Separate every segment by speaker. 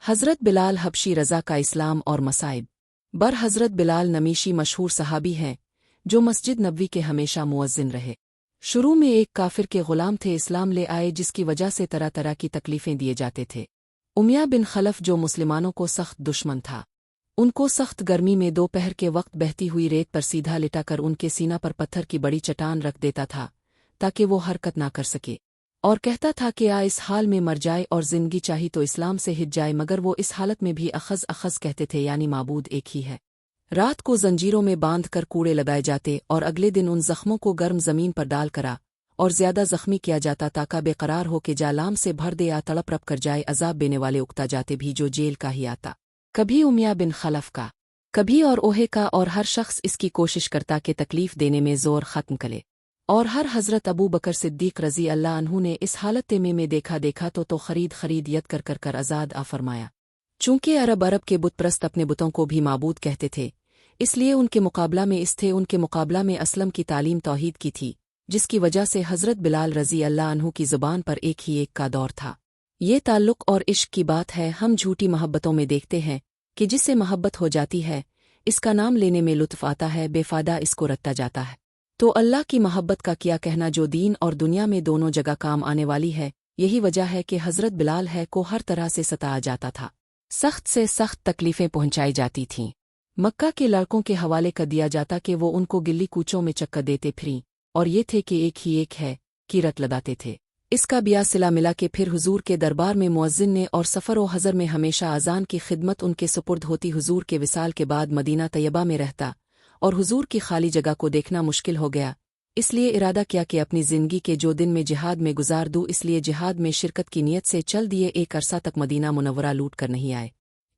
Speaker 1: हज़रत बिलाल हबशी रज़ा का इस्लाम और मसाइब। बर हज़रत बिलाल नमीशी मशहूर सहाबी हैं जो मस्जिद नबवी के हमेशा मुअज्जिन रहे। शुरू में एक काफिर के ग़ुलाम थे, इस्लाम ले आए जिसकी वजह से तरह तरह की तकलीफ़ें दिए जाते थे। उमया बिन खलफ जो मुसलमानों को सख्त दुश्मन था, उनको सख्त गर्मी में दोपहर के वक्त बहती हुई रेत पर सीधा लिटाकर उनके सीना पर पत्थर की बड़ी चट्टान रख देता था ताकि वो हरकत ना कर सके, और कहता था कि इस हाल में मर जाए और ज़िंदगी चाही तो इस्लाम से हिट जाए, मगर वो इस हालत में भी अखज़ अखज़ कहते थे, यानी माबूद एक ही है। रात को जंजीरों में बांध कर कूड़े लगाए जाते और अगले दिन उन जख्मों को गर्म ज़मीन पर डाल करा और ज़्यादा ज़ख्मी किया जाता ताकि बेकरार हो के जालाम से भर दे या तड़प रप कर जाए। अजाब देने वाले उकता जाते भी जो जेल का ही आता, कभी उमया बिन खलफ का, कभी और ओहे का, और हर शख्स इसकी कोशिश करता कि तकलीफ़ देने में ज़ोर ख़त्म करे। और हर हज़रत अबू बकर सिद्दीक़ रज़ी अल्लाह अन्हु ने इस हालत में देखा तो खरीद यद कर आज़ाद आ फरमाया। चूँकि अरब के बुतप्रस्त अपने बुतों को भी माबूद कहते थे, इसलिए उनके मुकाबला में असलम की तालीम तौहीद की थी, जिसकी वजह से हज़रत बिलाल रज़ी अल्लाह अन्हु की ज़ुबान पर एक ही एक का दौर था। ये ताल्लुक़ और इश्क की बात है। हम झूठी मोहब्बतों में देखते हैं कि जिससे मोहब्बत हो जाती है, इसका नाम लेने में लुत्फ़ आता है, बेफ़ायदा इसको रटता जाता है। तो अल्लाह की मोहब्बत का क्या कहना, जो दीन और दुनिया में दोनों जगह काम आने वाली है। यही वजह है कि हज़रत बिलाल है को हर तरह से सताया जाता था, सख्त से सख्त तकलीफ़ें पहुंचाई जाती थीं। मक्का के लड़कों के हवाले कर दिया जाता कि वो उनको गिल्ली कूचों में चक्कर देते फिरीं, और ये थे कि एक ही एक है की रट लगाते थे। इसका बिया सिला मिला कि फिर हुजूर के दरबार में मुअज्जिन ने और सफ़र व हज़र में हमेशा अज़ान की खिदमत उनके सुपुर्द होती। हुजूर के विसाल के बाद मदीना तैयबा में रहता और हुजूर की खाली जगह को देखना मुश्किल हो गया, इसलिए इरादा किया कि अपनी ज़िंदगी के जो दिन में जिहाद में गुजार दूँ, इसलिए जिहाद में शिरकत की नीयत से चल दिए। एक अरसा तक मदीना मुनव्वरा लूट कर नहीं आए।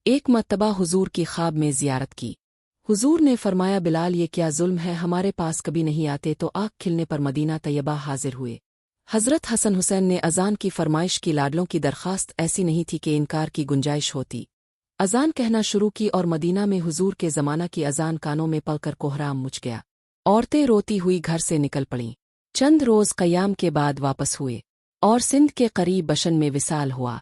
Speaker 1: एक मर्तबा हुजूर की ख्वाब में ज़ियारत की। हुजूर ने फरमाया, बिलाल ये क्या जुल्म है, हमारे पास कभी नहीं आते। तो आँख खिलने पर मदीना तैयबा हाजिर हुए। हज़रत हसन हुसैन ने अज़ान की फरमाइश की। लाडलों की दरख्वास्त ऐसी नहीं थी कि इनकार की गुंजाइश होती। अज़ान कहना शुरू की और मदीना में हुजूर के ज़माना की अज़ान कानों में पलकर कोहराम मच गया। औरतें रोती हुई घर से निकल पड़ीं। चंद रोज़ क़याम के बाद वापस हुए और सिंध के करीब बशन में विसाल हुआ।